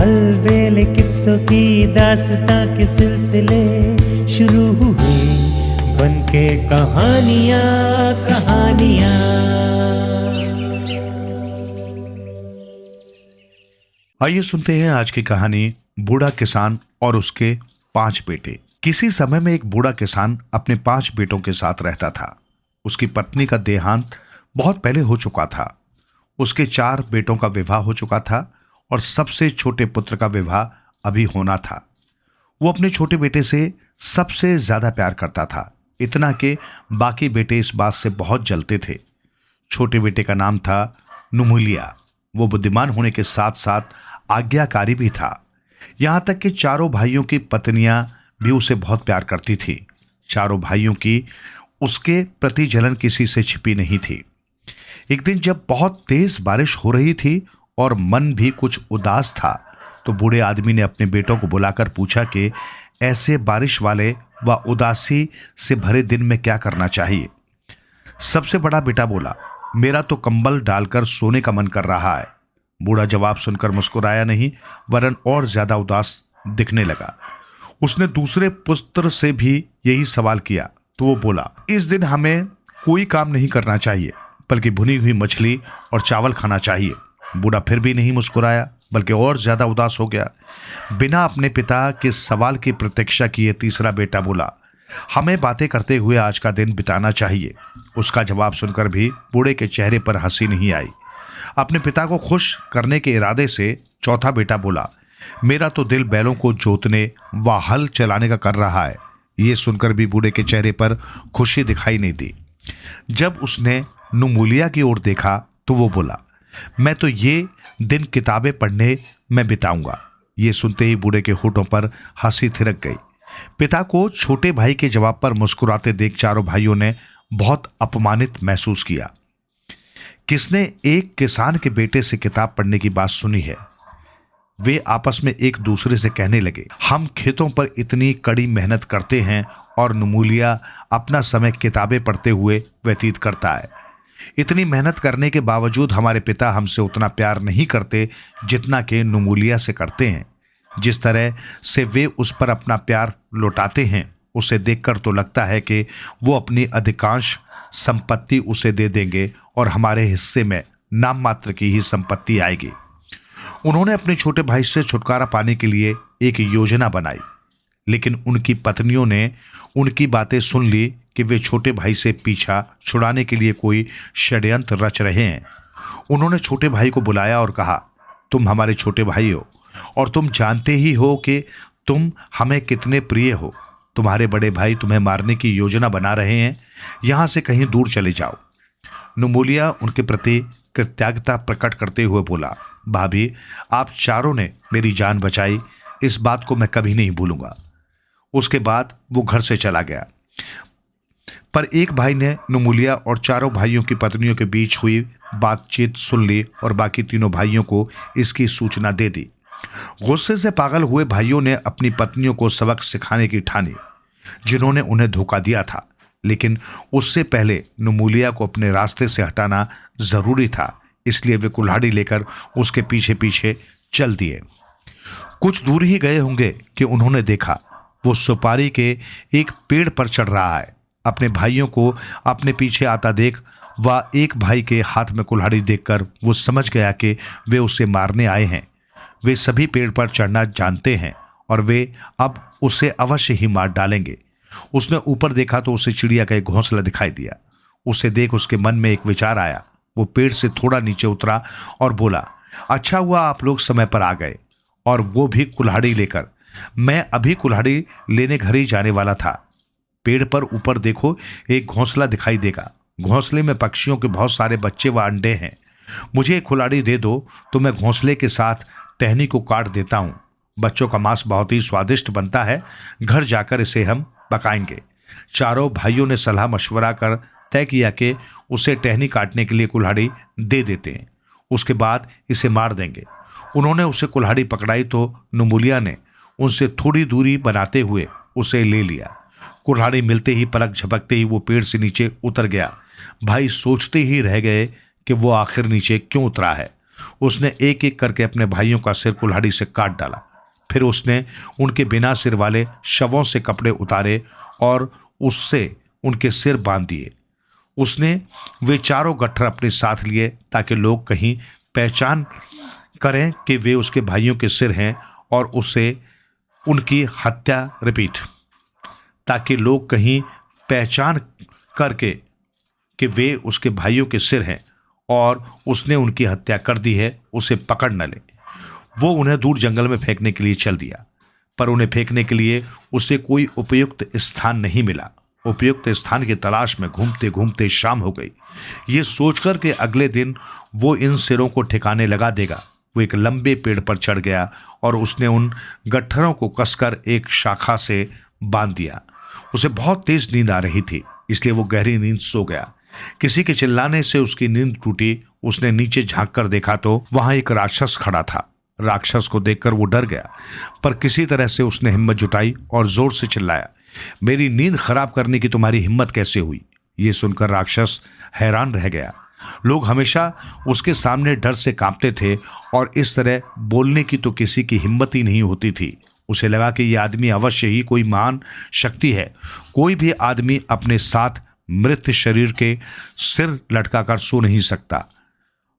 अलबेले किस्सों की दास्तां के सिलसिले शुरू हुए, बनके कहानियां कहानियां। आइए सुनते हैं आज की कहानी बूढ़ा किसान और उसके 5 बेटे। किसी समय में एक बूढ़ा किसान अपने 5 बेटों के साथ रहता था। उसकी पत्नी का देहांत बहुत पहले हो चुका था। उसके 4 बेटों का विवाह हो चुका था और सबसे छोटे पुत्र का विवाह अभी होना था। वो अपने छोटे बेटे से सबसे ज्यादा प्यार करता था, इतना कि बाकी बेटे इस बात से बहुत जलते थे। छोटे बेटे का नाम था नुमुलिया। वो बुद्धिमान होने के साथ साथ आज्ञाकारी भी था। यहां तक कि चारों भाइयों की पत्नियां भी उसे बहुत प्यार करती थी। चारों भाइयों की उसके प्रति जलन किसी से छिपी नहीं थी। एक दिन जब बहुत तेज बारिश हो रही थी और मन भी कुछ उदास था, तो बूढ़े आदमी ने अपने बेटों को बुलाकर पूछा कि ऐसे बारिश वाले व उदासी से भरे दिन में क्या करना चाहिए। सबसे बड़ा बेटा बोला, मेरा तो कंबल डालकर सोने का मन कर रहा है। बूढ़ा जवाब सुनकर मुस्कुराया नहीं, वरन और ज्यादा उदास दिखने लगा। उसने दूसरे पुत्र से भी यही सवाल किया तो वो बोला, इस दिन हमें कोई काम नहीं करना चाहिए, बल्कि भुनी हुई मछली और चावल खाना चाहिए। बूढ़ा फिर भी नहीं मुस्कुराया, बल्कि और ज्यादा उदास हो गया। बिना अपने पिता के सवाल की प्रतीक्षा किए तीसरा बेटा बोला, हमें बातें करते हुए आज का दिन बिताना चाहिए। उसका जवाब सुनकर भी बूढ़े के चेहरे पर हंसी नहीं आई। अपने पिता को खुश करने के इरादे से चौथा बेटा बोला, मेरा तो दिल बैलों को जोतने व हल चलाने का कर रहा है। ये सुनकर भी बूढ़े के चेहरे पर खुशी दिखाई नहीं दी। जब उसने नुमुलिया की ओर देखा तो वो बोला, मैं तो ये दिन किताबें पढ़ने में बिताऊंगा। ये सुनते ही बूढ़े के होठों पर हंसी थिरक गई। पिता को छोटे भाई के जवाब पर मुस्कुराते देख चारों भाइयों ने बहुत अपमानित महसूस किया। किसने एक किसान के बेटे से किताब पढ़ने की बात सुनी है। वे आपस में एक दूसरे से कहने लगे, हम खेतों पर इतनी कड़ी मेहनत करते हैं और नुमुलिया अपना समय किताबें पढ़ते हुए व्यतीत करता है। इतनी मेहनत करने के बावजूद हमारे पिता हमसे उतना प्यार नहीं करते जितना कि नुमुलिया से करते हैं। जिस तरह से वे उस पर अपना प्यार लौटाते हैं, उसे देखकर तो लगता है कि वो अपनी अधिकांश संपत्ति उसे दे देंगे और हमारे हिस्से में नाम मात्र की ही संपत्ति आएगी। उन्होंने अपने छोटे भाई से छुटकारा पाने के लिए एक योजना बनाई, लेकिन उनकी पत्नियों ने उनकी बातें सुन ली कि वे छोटे भाई से पीछा छुड़ाने के लिए कोई षड्यंत्र रच रहे हैं। उन्होंने छोटे भाई को बुलाया और कहा, तुम हमारे छोटे भाई हो और तुम जानते ही हो कि तुम हमें कितने प्रिय हो। तुम्हारे बड़े भाई तुम्हें मारने की योजना बना रहे हैं। यहां से कहीं दूर चले जाओ। नुमुलिया उनके प्रति कृतज्ञता प्रकट करते हुए बोला, भाभी, आप चारों ने मेरी जान बचाई, इस बात को मैं कभी नहीं भूलूंगा। उसके बाद वो घर से चला गया। पर एक भाई ने नुमुलिया और चारों भाइयों की पत्नियों के बीच हुई बातचीत सुन ली और बाकी तीनों भाइयों को इसकी सूचना दे दी। गुस्से से पागल हुए भाइयों ने अपनी पत्नियों को सबक सिखाने की ठानी, जिन्होंने उन्हें धोखा दिया था। लेकिन उससे पहले नुमुलिया को अपने रास्ते से हटाना जरूरी था, इसलिए वे कुल्हाड़ी लेकर उसके पीछे पीछे चल दिए। कुछ दूर ही गए होंगे कि उन्होंने देखा वो सुपारी के एक पेड़ पर चढ़ रहा है। अपने भाइयों को अपने पीछे आता देख व एक भाई के हाथ में कुल्हाड़ी देखकर वो समझ गया कि वे उसे मारने आए हैं। वे सभी पेड़ पर चढ़ना जानते हैं और वे अब उसे अवश्य ही मार डालेंगे। उसने ऊपर देखा तो उसे चिड़िया का एक घोंसला दिखाई दिया। उसे देख उसके मन में एक विचार आया। वो पेड़ से थोड़ा नीचे उतरा और बोला, अच्छा हुआ आप लोग समय पर आ गए, और वो भी कुल्हाड़ी लेकर। मैं अभी कुल्हाड़ी लेने घर ही जाने वाला था। पेड़ पर ऊपर देखो, एक घोंसला दिखाई देगा। घोंसले में पक्षियों के बहुत सारे बच्चे व अंडे हैं। मुझे एक कुल्हाड़ी दे दो तो मैं घोंसले के साथ टहनी को काट देता हूँ। बच्चों का मांस बहुत ही स्वादिष्ट बनता है। घर जाकर इसे हम पकाएंगे। चारों भाइयों ने सलाह मशवरा कर तय किया कि उसे टहनी काटने के लिए कुल्हाड़ी दे देते हैं, उसके बाद इसे मार देंगे। उन्होंने उसे कुल्हाड़ी पकड़ाई तो नुमुलिया ने उनसे थोड़ी दूरी बनाते हुए उसे ले लिया। कुल्हाड़ी मिलते ही पलक झपकते ही वो पेड़ से नीचे उतर गया। भाई सोचते ही रह गए कि वो आखिर नीचे क्यों उतरा है। उसने एक एक करके अपने भाइयों का सिर कुल्हाड़ी से काट डाला। फिर उसने उनके बिना सिर वाले शवों से कपड़े उतारे और उससे उनके सिर बांध दिए। उसने वे चारों गट्ठर अपने साथ लिए ताकि लोग कहीं पहचान करें कि वे उसके भाइयों के सिर हैं और उसे उनकी हत्या ताकि लोग कहीं पहचान करके कि वे उसके भाइयों के सिर हैं और उसने उनकी हत्या कर दी है, उसे पकड़ न ले। वो उन्हें दूर जंगल में फेंकने के लिए चल दिया, पर उन्हें फेंकने के लिए उसे कोई उपयुक्त स्थान नहीं मिला। उपयुक्त स्थान की तलाश में घूमते घूमते शाम हो गई। ये सोचकर कि अगले दिन वो इन सिरों को ठिकाने लगा देगा, वो एक लंबे पेड़ पर चढ़ गया और उसने उन गट्ठरों को कसकर एक शाखा से बांध दिया। उसे बहुत तेज नींद आ रही थी, इसलिए वो गहरी नींद सो गया। किसी के चिल्लाने से उसकी नींद टूटी। उसने नीचे झांक कर देखा तो वहां एक राक्षस खड़ा था। राक्षस को देखकर वो डर गया, पर किसी तरह से उसने हिम्मत जुटाई और जोर से चिल्लाया, मेरी नींद खराब करने की तुम्हारी हिम्मत कैसे हुई? ये सुनकर राक्षस हैरान रह गया। लोग हमेशा उसके सामने डर से कांपते थे और इस तरह बोलने की तो किसी की हिम्मत ही नहीं होती थी। उसे लगा कि यह आदमी अवश्य ही कोई महान शक्ति है। कोई भी आदमी अपने साथ मृत शरीर के सिर लटकाकर सो नहीं सकता।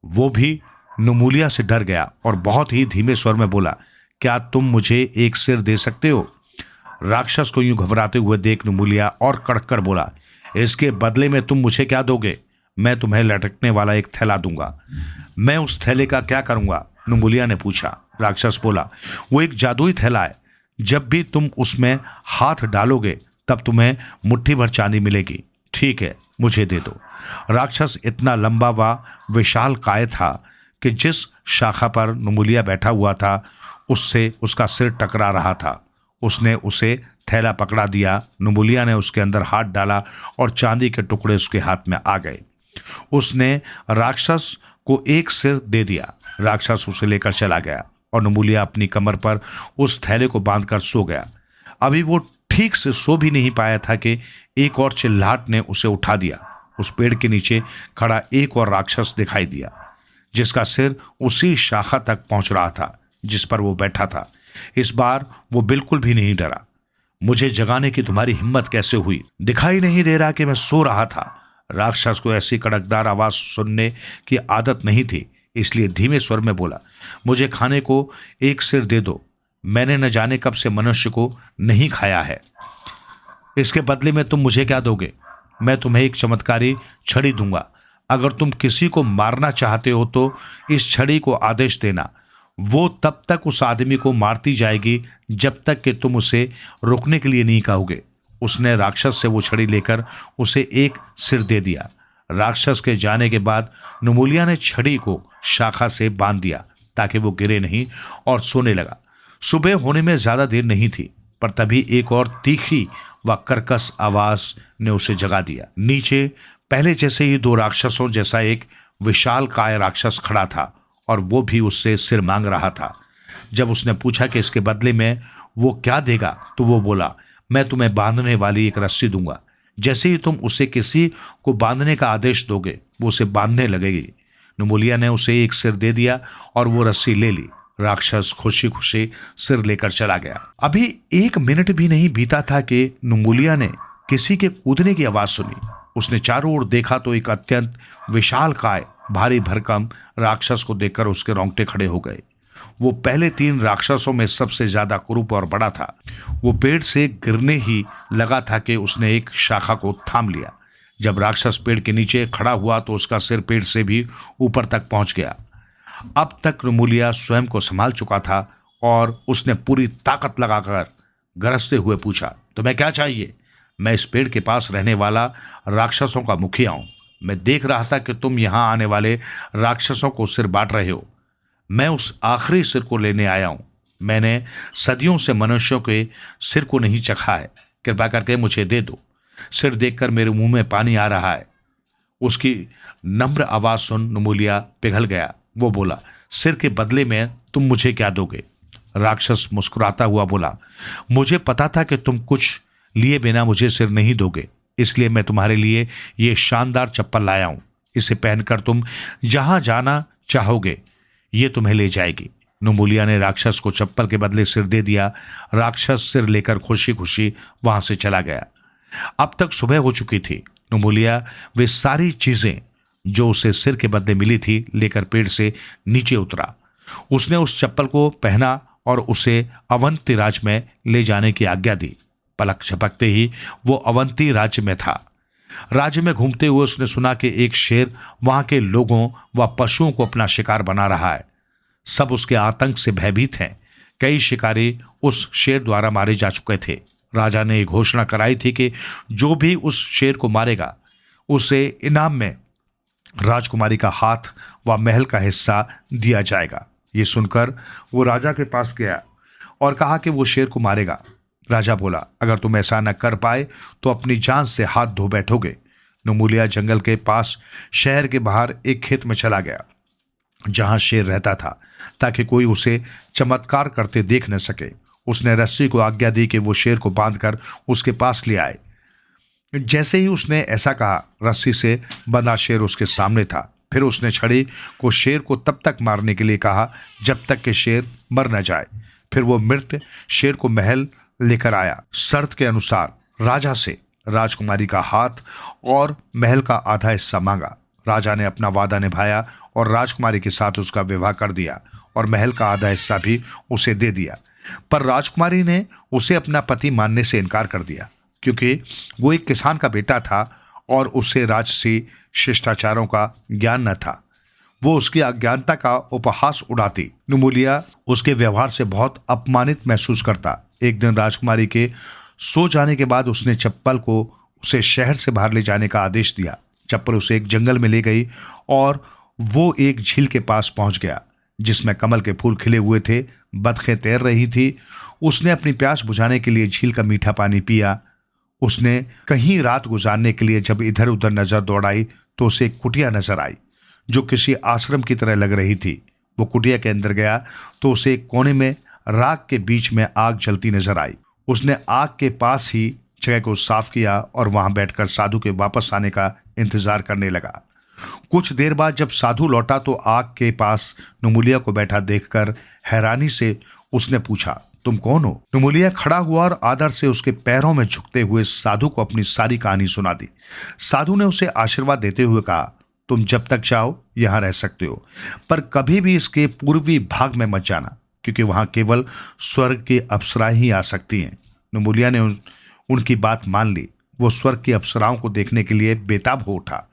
वो भी नुमुलिया से डर गया और बहुत ही धीमे स्वर में बोला, क्या तुम मुझे एक सिर दे सकते हो? राक्षस को यूं घबराते हुए देख नुमुलिया और कड़क कर बोला, इसके बदले में तुम मुझे क्या दोगे? मैं तुम्हें लटकने वाला एक थैला दूंगा। मैं उस थैले का क्या करूंगा? नुमुलिया ने पूछा। राक्षस बोला, वो एक जादुई थैला है। जब भी तुम उसमें हाथ डालोगे तब तुम्हें मुट्ठी भर चांदी मिलेगी। ठीक है, मुझे दे दो। राक्षस इतना लंबा व विशाल काय था कि जिस शाखा पर नुमुलिया बैठा हुआ था उससे उसका सिर टकरा रहा था। उसने उसे थैला पकड़ा दिया। नुमुलिया ने उसके अंदर हाथ डाला और चांदी के टुकड़े उसके हाथ में आ गए। उसने राक्षस को एक सिर दे दिया। राक्षस उसे लेकर चला गया और नुमुलिया अपनी कमर पर उस थैले को बांधकर सो गया। अभी वो ठीक से सो भी नहीं पाया था कि एक और चिल्लाहट ने उसे उठा दिया। उस पेड़ के नीचे खड़ा एक और राक्षस दिखाई दिया, जिसका सिर उसी शाखा तक पहुंच रहा था जिस पर वो बैठा था। इस बार वो बिल्कुल भी नहीं डरा। मुझे जगाने की तुम्हारी हिम्मत कैसे हुई? दिखाई नहीं दे रहा कि मैं सो रहा था। राक्षस को ऐसी कड़कदार आवाज सुनने की आदत नहीं थी, इसलिए धीमे स्वर में बोला, मुझे खाने को एक सिर दे दो। मैंने न जाने कब से मनुष्य को नहीं खाया है। इसके बदले में तुम मुझे क्या दोगे? मैं तुम्हें एक चमत्कारी छड़ी दूंगा। अगर तुम किसी को मारना चाहते हो तो इस छड़ी को आदेश देना। वो तब तक उस आदमी को मारती जाएगी जब तक कि तुम उसे रोकने के लिए नहीं कहोगे। उसने राक्षस से वो छड़ी लेकर उसे एक सिर दे दिया। राक्षस के जाने के बाद नुमुलिया ने छड़ी को शाखा से बांध दिया ताकि वो गिरे नहीं और सोने लगा। सुबह होने में ज्यादा देर नहीं थी, पर तभी एक और तीखी व कर्कश आवाज ने उसे जगा दिया। नीचे पहले जैसे ही दो राक्षसों जैसा एक विशाल काय राक्षस खड़ा था और वो भी उससे सिर मांग रहा था। जब उसने पूछा कि इसके बदले में वो क्या देगा तो वो बोला, मैं तुम्हें बांधने वाली एक रस्सी दूंगा। जैसे ही तुम उसे किसी को बांधने का आदेश दोगे वो उसे बांधने लगेगी। नुमुलिया ने उसे एक सिर दे दिया और वो रस्सी ले ली। राक्षस खुशी खुशी सिर लेकर चला गया। अभी 1 मिनट भी नहीं बीता था कि नुमुलिया ने किसी के कूदने की आवाज सुनी। उसने चारों ओर देखा तो एक अत्यंत विशाल काय भारी भरकम राक्षस को देखकर उसके रोंगटे खड़े हो गए। वो पहले 3 राक्षसों में सबसे ज्यादा कुरूप और बड़ा था। वो पेड़ से गिरने ही लगा था कि उसने एक शाखा को थाम लिया। जब राक्षस पेड़ के नीचे खड़ा हुआ तो उसका सिर पेड़ से भी ऊपर तक पहुंच गया। अब तक नुमुलिया स्वयं को संभाल चुका था और उसने पूरी ताकत लगाकर गरजते हुए पूछा, तुम्हें क्या चाहिए? मैं इस पेड़ के पास रहने वाला राक्षसों का मुखिया हूं। मैं देख रहा था कि तुम यहां आने वाले राक्षसों को सिर बांट रहे हो। मैं उस आखिरी सिर को लेने आया हूं। मैंने सदियों से मनुष्यों के सिर को नहीं चखा है। कृपा करके मुझे दे दो। सिर देखकर मेरे मुंह में पानी आ रहा है। उसकी नम्र आवाज सुन नुमुलिया पिघल गया। वो बोला, सिर के बदले में तुम मुझे क्या दोगे? राक्षस मुस्कुराता हुआ बोला, मुझे पता था कि तुम कुछ लिए बिना मुझे सिर नहीं दोगे, इसलिए मैं तुम्हारे लिए ये शानदार चप्पल लाया हूं। इसे पहनकर तुम जहां जाना चाहोगे ये तुम्हें ले जाएगी। नुमुलिया ने राक्षस को चप्पल के बदले सिर दे दिया। राक्षस सिर लेकर खुशी खुशी वहां से चला गया। अब तक सुबह हो चुकी थी। नुमुलिया वे सारी चीजें जो उसे सिर के बदले मिली थी लेकर पेड़ से नीचे उतरा। उसने उस चप्पल को पहना और उसे अवंती राज्य में ले जाने की आज्ञा दी। पलक झपकते ही वो अवंती राज्य में था। राज्य में घूमते हुए उसने सुना कि एक शेर वहां के लोगों व पशुओं को अपना शिकार बना रहा है। सब उसके आतंक से भयभीत हैं। कई शिकारी उस शेर द्वारा मारे जा चुके थे। राजा ने घोषणा कराई थी कि जो भी उस शेर को मारेगा उसे इनाम में राजकुमारी का हाथ व महल का हिस्सा दिया जाएगा। ये सुनकर वो राजा के पास गया और कहा कि वो शेर को मारेगा। राजा बोला, अगर तुम ऐसा न कर पाए तो अपनी जान से हाथ धो बैठोगे। नुमुलिया जंगल के पास शहर के बाहर एक खेत में चला गया जहां शेर रहता था, ताकि कोई उसे चमत्कार करते देख न सके। उसने रस्सी को आज्ञा दी कि वो शेर को बांधकर उसके पास ले आए। जैसे ही उसने ऐसा कहा, रस्सी से बंधा शेर उसके सामने था। फिर उसने छड़ी को शेर को तब तक मारने के लिए कहा जब तक कि शेर मर न जाए। फिर वो मृत शेर को महल लेकर आया। शर्त के अनुसार राजा से राजकुमारी का हाथ और महल का आधा हिस्सा मांगा। राजा ने अपना वादा निभाया और राजकुमारी के साथ उसका विवाह कर दिया और महल का आधा हिस्सा भी उसे दे दिया। पर राजकुमारी ने उसे अपना पति मानने से इनकार कर दिया, क्योंकि वो एक किसान का बेटा था और उसे राजसी शिष्टाचारों का ज्ञान न था। वो उसकी अज्ञानता का उपहास उड़ाती। नुमुलिया उसके व्यवहार से बहुत अपमानित महसूस करता। एक दिन राजकुमारी के सो जाने के बाद उसने चप्पल को उसे शहर से बाहर ले जाने का आदेश दिया। चप्पल उसे एक जंगल में ले गई और वो एक झील के पास पहुंच गया जिसमें कमल के फूल खिले हुए थे। बतखें तैर रही थी। उसने अपनी प्यास बुझाने के लिए झील का मीठा पानी पिया। उसने कहीं रात गुजारने के लिए जब इधर उधर नजर दौड़ाई तो उसे एक कुटिया नजर आई जो किसी आश्रम की तरह लग रही थी। वो कुटिया के अंदर गया तो उसे एक कोने में राख के बीच में आग जलती नजर आई। उसने आग के पास ही जगह को साफ किया और वहां बैठकर साधु के वापस आने का इंतजार करने लगा। कुछ देर बाद जब साधु लौटा तो आग के पास नुमुलिया को बैठा देखकर हैरानी से उसने पूछा, तुम कौन हो? नुमुलिया खड़ा हुआ और आदर से उसके पैरों में झुकते हुए साधु को अपनी सारी कहानी सुना दी। साधु ने उसे आशीर्वाद देते हुए कहा, तुम जब तक चाहो यहां रह सकते हो, पर कभी भी इसके पूर्वी भाग में मत जाना, क्योंकि वहां केवल स्वर्ग की अप्सराएं ही आ सकती हैं। नुमुलिया ने उनकी बात मान ली। वो स्वर्ग की अप्सराओं को देखने के लिए बेताब हो उठा।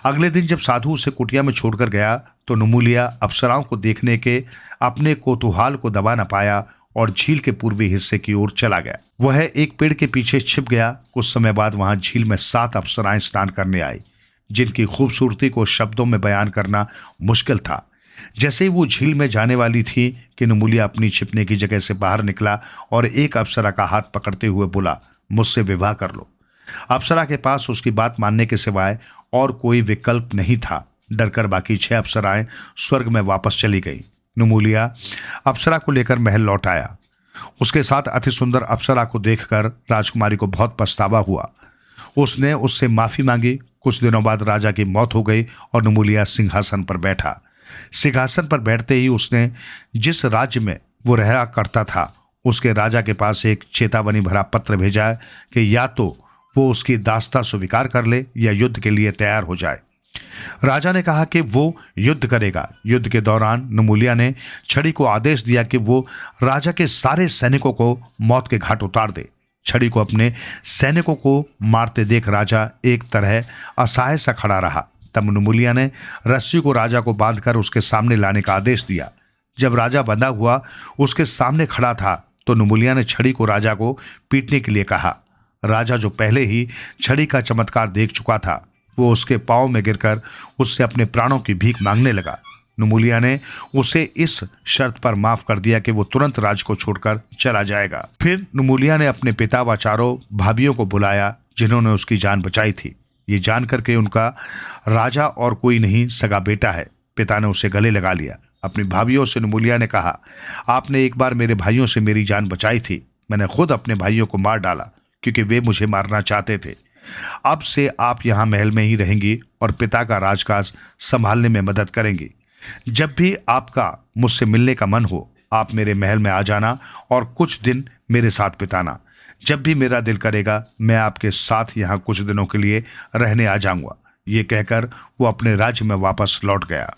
अगले दिन जब साधु उसे कुटिया में छोड़कर गया तो नुमुलिया अप्सराओं को देखने के अपने कौतूहल को दबा न पाया और झील के पूर्वी हिस्से की ओर चला गया। वह एक पेड़ के पीछे छिप गया। कुछ समय बाद वहां झील में 7 अप्सराएं स्नान करने आई, जिनकी खूबसूरती को शब्दों में बयान करना मुश्किल था। जैसे ही वो झील में जाने वाली थी कि नुमुलिया अपनी छिपने की जगह से बाहर निकला और एक अप्सरा का हाथ पकड़ते हुए बोला, मुझसे विवाह कर लो। अप्सरा के पास उसकी बात मानने के सिवाय और कोई विकल्प नहीं था। डरकर बाकी 6 अप्सराएं स्वर्ग में वापस चली गई। नुमुलिया अप्सरा को लेकर महल लौट आया। उसके साथ अति सुंदर अप्सरा को देखकर राजकुमारी को बहुत पछतावा हुआ। उसने उससे माफी मांगी। कुछ दिनों बाद राजा की मौत हो गई और नुमुलिया सिंहासन पर बैठा। सिंहासन पर बैठते ही उसने जिस राज्य में वो रहा करता था उसके राजा के पास एक चेतावनी भरा पत्र भेजा कि या तो वो उसकी दास्ता स्वीकार कर ले या युद्ध के लिए तैयार हो जाए। राजा ने कहा कि वो युद्ध करेगा। युद्ध के दौरान नुमुलिया ने छड़ी को आदेश दिया कि वो राजा के सारे सैनिकों को मौत के घाट उतार दे। छड़ी को अपने सैनिकों को मारते देख राजा एक तरह असहाय सा खड़ा रहा। तब नुमुलिया ने रस्सी को राजा को बांधकर उसके सामने लाने का आदेश दिया। जब राजा बंधा हुआ उसके सामने खड़ा था तो नुमुलिया ने छड़ी को राजा को पीटने के लिए कहा। राजा, जो पहले ही छड़ी का चमत्कार देख चुका था, वो उसके पांव में गिरकर उससे अपने प्राणों की भीख मांगने लगा। नुमुलिया ने उसे इस शर्त पर माफ कर दिया कि वो तुरंत राज को छोड़कर चला जाएगा। फिर नुमुलिया ने अपने पिता व चारों भाभियों को बुलाया जिन्होंने उसकी जान बचाई थी। ये जानकर के उनका राजा और कोई नहीं सगा बेटा है। पिता ने उसे गले लगा लिया। अपनी भाभियों से नुमुलिया ने कहा, आपने एक बार मेरे भाइयों से मेरी जान बचाई थी। मैंने खुद अपने भाइयों को मार डाला क्योंकि वे मुझे मारना चाहते थे। अब से आप यहाँ महल में ही रहेंगी और पिता का राजकाज संभालने में मदद करेंगी। जब भी आपका मुझसे मिलने का मन हो, आप मेरे महल में आ जाना और कुछ दिन मेरे साथ बिताना। जब भी मेरा दिल करेगा मैं आपके साथ यहाँ कुछ दिनों के लिए रहने आ जाऊंगा। ये कहकर वो अपने राज्य में वापस लौट गया।